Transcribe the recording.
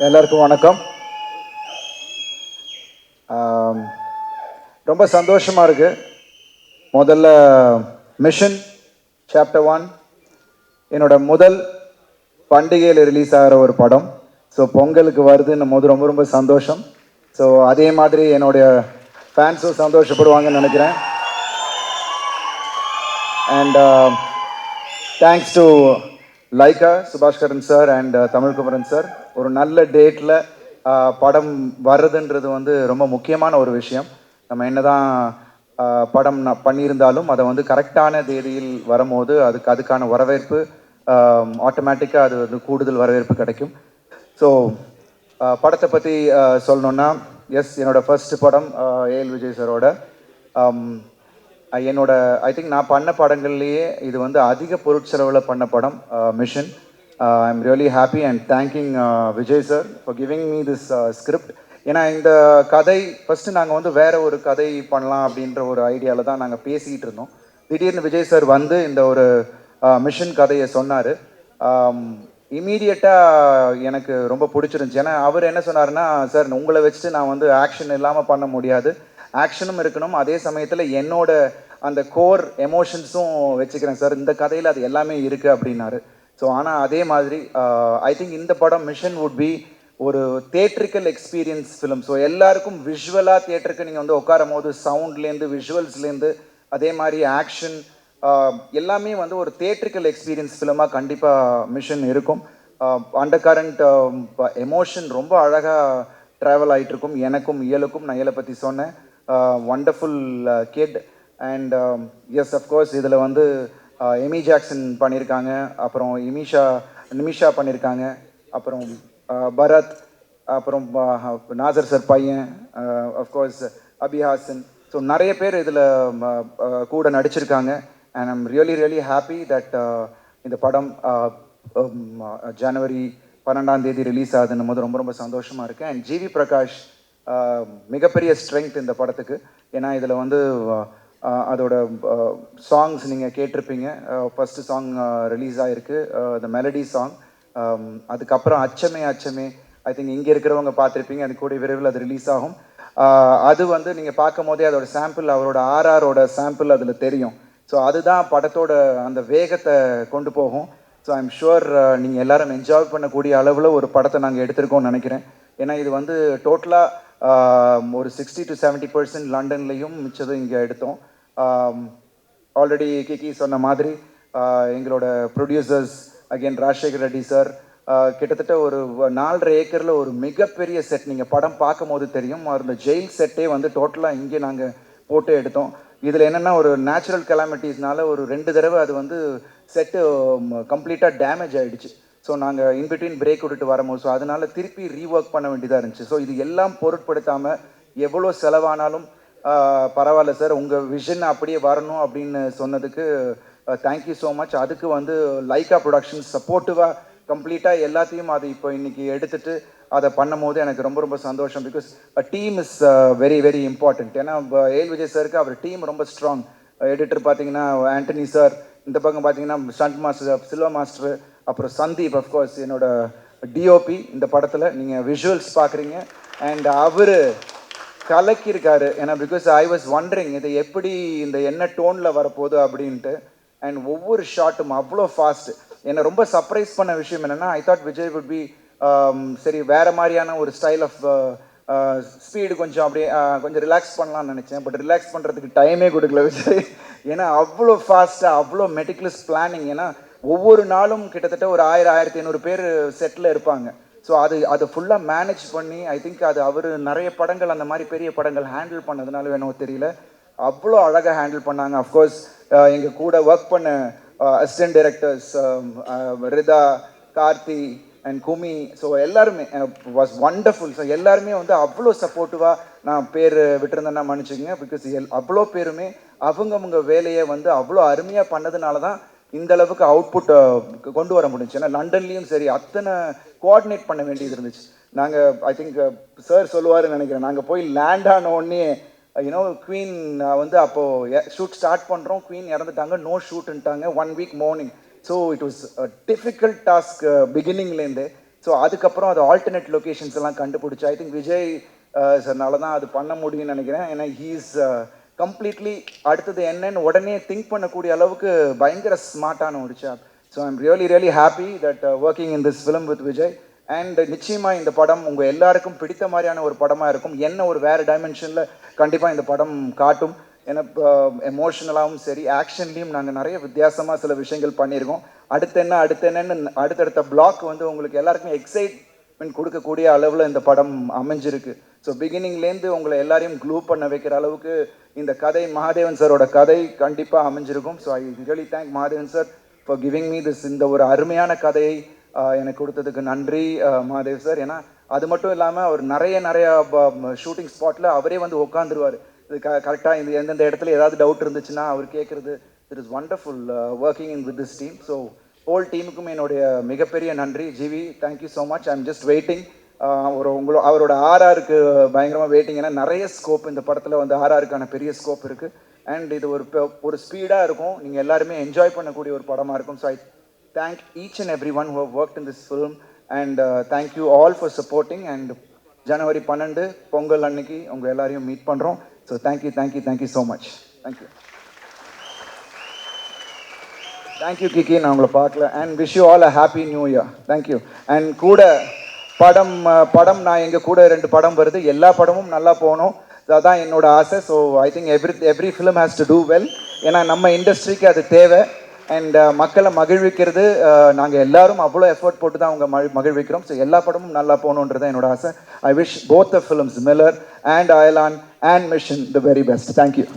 எல்லாருக்கும் வணக்கம். ஆம், ரொம்ப சந்தோஷமாக இருக்குது. முதல்ல மிஷன் சாப்டர் 1 என்னோட முதல் பண்டிகையில் ரிலீஸ் ஆகிற ஒரு படம். ஸோ பொங்கலுக்கு வருதுன்னும் போது ரொம்ப ரொம்ப சந்தோஷம். ஸோ அதே மாதிரி என்னுடைய ஃபேன்ஸும் சந்தோஷப்படுவாங்கன்னு நினைக்கிறேன். And thanks to Lyca Subaskaran sir and Tamilkumaran sir. ஒரு நல்ல டேட்டில் படம் வர்றதுன்றது வந்து ரொம்ப முக்கியமான ஒரு விஷயம். நம்ம என்னதான் படம் பண்ணியிருந்தாலும் அதை வந்து கரெக்டான தேதியில் வரும்போது அதுக்கான வரவேற்பு ஆட்டோமேட்டிக்காக அது வந்து கூடுதல் வரவேற்பு கிடைக்கும். ஸோ படத்தை பற்றி சொல்லணுன்னா, எஸ், என்னோடய ஃபர்ஸ்ட் படம் ஏஎல் விஜய் சாரோட. என்னோட ஐ திங்க் நான் பண்ண படங்கள்லேயே இது வந்து அதிக பொருட்செலவில் பண்ண படம் mission. I am really happy and thanking Vijay sir for giving me this script. ஏன்னா இந்த கதை ஃபஸ்ட்டு நாங்கள் வந்து வேறு ஒரு கதை பண்ணலாம் அப்படின்ற ஒரு ஐடியாவில் தான் நாங்கள் பேசிக்கிட்டு இருந்தோம். திடீர்னு விஜய் சார் வந்து இந்த ஒரு மிஷன் கதையை சொன்னார். இமீடியட்டாக எனக்கு ரொம்ப பிடிச்சிருந்துச்சி. ஏன்னா அவர் என்ன சொன்னார்னா, சார் உங்களை வச்சுட்டு நான் வந்து ஆக்ஷன் இல்லாமல் பண்ண முடியாது, ஆக்ஷனும் இருக்கணும், அதே சமயத்தில் என்னோட அந்த கோர் எமோஷன்ஸும் வச்சுக்கிறேன் சார், இந்த கதையில் அது எல்லாமே இருக்குது அப்படின்னாரு. ஸோ ஆனால் அதே மாதிரி ஐ திங்க் இந்த படம் மிஷன் வுட் பி ஒரு தேட்ரிக்கல் எக்ஸ்பீரியன்ஸ் ஃபிலிம். ஸோ எல்லாருக்கும் விஷுவலாக தேட்டருக்கு நீங்கள் வந்து உட்காரும் போது சவுண்ட்லேருந்து விஷுவல்ஸ்லேருந்து அதே மாதிரி ஆக்ஷன் எல்லாமே வந்து ஒரு தேட்ரிக்கல் எக்ஸ்பீரியன்ஸ் ஃபிலிமாக கண்டிப்பாக மிஷன் இருக்கும். அண்டர் கரண்ட் எமோஷன் ரொம்ப அழகாக ட்ராவல் ஆகிட்டுருக்கும். எனக்கும் இயலுக்கும் நான் இயலை பற்றி சொன்னேன். Wonderful kid. And yes, of course இதில் வந்து எமி ஜாக்சன் பண்ணியிருக்காங்க, அப்புறம் நிமிஷா பண்ணியிருக்காங்க, அப்புறம் பரத், அப்புறம் நாசர் சார் பையன், அஃப்கோர்ஸ் அபிஹாசன். ஸோ நிறைய பேர் இதில் கூட நடிச்சிருக்காங்க. And I'm really happy that இந்த படம் ஜனவரி 12 ரிலீஸ் ஆகுதுன்னும் போது ரொம்ப ரொம்ப சந்தோஷமாக இருக்குது. அண்ட் ஜிவி பிரகாஷ் மிகப்பெரிய ஸ்ட்ரென்த் இந்த படத்துக்கு. ஏன்னா இதில் வந்து அதோட சாங்ஸ் நீங்கள் கேட்டிருப்பீங்க. ஃபஸ்ட்டு சாங் ரிலீஸ் ஆகிருக்கு, த மெலடி சாங். அதுக்கப்புறம் அச்சமே அச்சமே ஐ திங்க் இங்கே இருக்கிறவங்க பார்த்துருப்பீங்க, அது கூட விரைவில் அது ரிலீஸ் ஆகும். அது வந்து நீங்கள் பார்க்கும் போதே அதோட சாம்பிள், அவரோட ஆர்ஆரோட சாம்பிள் அதில் தெரியும். ஸோ அதுதான் படத்தோட அந்த வேகத்தை கொண்டு போகும். ஸோ ஐம் ஷுர் நீங்கள் எல்லாரும் என்ஜாய் பண்ணக்கூடிய அளவில் ஒரு படத்தை நாங்கள் எடுத்திருக்கோம்னு நினைக்கிறேன். ஏன்னா இது வந்து டோட்டலாக ஒரு 60 to 70% லண்டன்லேயும் மிச்சதும் இங்கே எடுத்தோம். ஆல்ரெடி கிக்கி சொன்ன மாதிரி எங்களோட producers again Rajasekhar Reddy sir கிட்டத்தட்ட ஒரு 4.5 ஏக்கரில் ஒரு மிகப்பெரிய செட், நீங்கள் படம் பார்க்கும் போது தெரியும். அந்த ஜெயில் செட்டே வந்து டோட்டலாக இங்கே நாங்கள் போட்டு எடுத்தோம். இதில் என்னென்னா ஒரு நேச்சுரல் கெலாமிட்டிஸ்னால ஒரு 2 தடவை அது வந்து செட்டு கம்ப்ளீட்டாக டேமேஜ் ஆகிடுச்சு. ஸோ நாங்கள் இன்பிட்வீன் பிரேக் விட்டுட்டு வரும்போது ஸோ அதனால் திருப்பி ரீஒர்க் பண்ண வேண்டியதாக இருந்துச்சு. ஸோ இது எல்லாம் பொருட்படுத்தாமல் எவ்வளோ செலவானாலும் பரவாயில்ல சார், உங்கள் விஷன் அப்படியே வரணும் அப்படின்னு சொன்னதுக்கு தேங்க்யூ ஸோ மச். அதுக்கு வந்து லைகா ப்ரொடக்ஷன்ஸ் சப்போர்ட்டிவாக கம்ப்ளீட்டாக எல்லாத்தையும் அது இப்போ இன்றைக்கி எடுத்துகிட்டு அதை பண்ணும் போது எனக்கு ரொம்ப ரொம்ப சந்தோஷம். Because team is very important. ஏன்னா ஏஎல் விஜய் சாருக்கு அவர் டீம் ரொம்ப ஸ்ட்ராங். எடிட்டர் பார்த்தீங்கன்னா ஆண்டனி சார், இந்த பக்கம் பார்த்தீங்கன்னா ஸ்டண்ட் மாஸ்டர் சில்வா மாஸ்டர், அப்புறம் சந்தீப், அஃப்கோர்ஸ் என்னோட டிஓபி இந்த படத்தில் நீங்கள் விஷுவல்ஸ் பார்க்குறீங்க. அண்ட் அவர் கலக்கியிருக்காரு. ஏன்னா பிகாஸ் ஐ வாஸ் ஒண்டரிங் இதை எப்படி இந்த என்ன டோனில் வரப்போகுது அப்படின்ட்டு. அண்ட் ஒவ்வொரு ஷாட்டும் அவ்வளோ ஃபாஸ்ட். என்னை ரொம்ப சர்ப்ரைஸ் பண்ண விஷயம் என்னென்னா, I thought Vijay would be சரி வேறு மாதிரியான ஒரு ஸ்டைல் ஆஃப் ஸ்பீடு கொஞ்சம் அப்படியே கொஞ்சம் ரிலாக்ஸ் பண்ணலாம்னு நினச்சேன். பட் ரிலாக்ஸ் பண்ணுறதுக்கு டைமே கொடுக்கல விஜய். ஏன்னா அவ்வளோ ஃபாஸ்ட்டாக அவ்வளோ மெட்டிகுலஸ் பிளானிங். ஏன்னா ஒவ்வொரு நாளும் கிட்டத்தட்ட ஒரு 1000-1500 பேர் செட்டில் இருப்பாங்க. ஸோ அது ஃபுல்லாக மேனேஜ் பண்ணி ஐ திங்க் அது அவர் நிறைய படங்கள் அந்த மாதிரி பெரிய படங்கள் ஹேண்டில் பண்ணதுனால வேணும் தெரியல, அவ்வளோ அழகாக ஹேண்டில் பண்ணாங்க. அஃப்கோர்ஸ் எங்கள் கூட ஒர்க் பண்ண assistant directors Rita, Karthi and Kumi, so எல்லாருமே வாஸ் வண்டர்ஃபுல். ஸோ எல்லாருமே வந்து அவ்வளோ சப்போர்ட்டிவாக, நான் பேர் விட்டுருந்தேன்னா மன்னிச்சுங்க, பிகாஸ் அவ்வளோ பேருமே அவங்க வேலையை வந்து அவ்வளோ அருமையாக பண்ணதுனால தான் இந்த அளவுக்கு அவுட்புட் கொண்டு வர முடிஞ்சு. ஏன்னா லண்டன்லேயும் சரி அத்தனை கோஆர்டினேட் பண்ண வேண்டியது இருந்துச்சு. நாங்கள் ஐ திங்க் சார் சொல்லுவாருன்னு நினைக்கிறேன், நாங்கள் போய் லேண்ட் ஆன உடனே யூனோ குவீன் வந்து அப்போது ஷூட் ஸ்டார்ட் பண்ணுறோம், குவீன் இறந்துட்டாங்க, நோ ஷூட்டுன்ட்டாங்க 1 week morning. So it was difficult task பிகினிங்லேருந்து. ஸோ அதுக்கப்புறம் அது ஆல்டர்னேட் லொக்கேஷன்ஸ் எல்லாம் கண்டுபிடிச்சி ஐ திங்க் விஜய் சார்னால தான் அது பண்ண முடியும்னு நினைக்கிறேன். ஏன்னா ஹீஸ் கம்ப்ளீட்லி அடுத்தது என்னன்னு உடனே திங்க் பண்ணக்கூடிய அளவுக்கு பயங்கர ஸ்மார்ட்டான ஒரு சாப். So I'm really happy that working in this film with Vijay. And நிச்சயமாக இந்த படம் உங்கள் எல்லாருக்கும் பிடித்த மாதிரியான ஒரு படமாக இருக்கும். என்ன ஒரு வேறு டைமென்ஷனில் கண்டிப்பாக இந்த படம் காட்டும். ஏன்னா எமோஷனலாகவும் சரி ஆக்ஷன்லேயும் நாங்கள் நிறைய வித்தியாசமாக சில விஷயங்கள் பண்ணியிருக்கோம். அடுத்தென்னு அடுத்தடுத்த பிளாக் வந்து உங்களுக்கு எல்லாருக்குமே எக்ஸைட்மெண்ட் கொடுக்கக்கூடிய அளவில் இந்த படம் அமைஞ்சிருக்கு. ஸோ பிகினிங்லேருந்து உங்களை எல்லாரையும் க்ளூ பண்ண வைக்கிற அளவுக்கு இந்த கதை மகாதேவன் சாரோட கதை கண்டிப்பாக அமைஞ்சிருக்கும். So I really thank Mahadevan sir for giving me this. இந்த ஒரு அருமையான கதையை எனக்கு கொடுத்ததுக்கு நன்றி மகாதேவ் சார். ஏன்னா அது மட்டும் இல்லாமல் அவர் நிறைய ஷூட்டிங் ஸ்பாட்டில் அவரே வந்து உட்காந்துருவார். இது கரெக்டாக இந்த எந்தெந்த இடத்துல ஏதாவது டவுட் இருந்துச்சுன்னா அவர் கேட்குறது. It is wonderful working in with this team. So whole டீமுக்கும் என்னுடைய மிகப்பெரிய நன்றி. GV thank you so much. I am just waiting. அவரோட ஆர்ஆருக்கு பயங்கரமாக வெயிட்டிங். ஏன்னா நிறைய ஸ்கோப் இந்த படத்தில் வந்து ஆர்ஆருக்கான பெரிய ஸ்கோப் இருக்குது. அண்ட் இது ஒரு ஸ்பீடாக இருக்கும். நீங்கள் எல்லாருமே என்ஜாய் பண்ணக்கூடிய ஒரு படமாக இருக்கும். So I thank each and every one who have worked in this film. And thank you all for supporting. And ஜனவரி 12 பொங்கல் அன்னைக்கு உங்கள் எல்லாரையும் மீட் பண்ணுறோம். So thank you so much. Thank you Kiki. நான் உங்களை பார்க்கல. And wish you all a happy new year. Thank you. And கூட படம் நான் எங்கள் கூட 2 படம் வருது. எல்லா படமும் நல்லா போகணும், அதுதான் என்னோட ஆசை. So I think every film has to do well. ஏன்னா நம்ம இண்டஸ்ட்ரிக்கு அது தேவை. அண்ட் மக்களை மகிழ்விக்கிறது நாங்கள் எல்லாரும் அவ்வளோ எஃபர்ட் போட்டு தான் அவங்க மகிழ்விக்கிறோம். ஸோ எல்லா படமும் நல்லா போகணுன்றது தான் என்னோட ஆசை. I wish both the films Miller and Ayalaan and mission the very best. Thank you.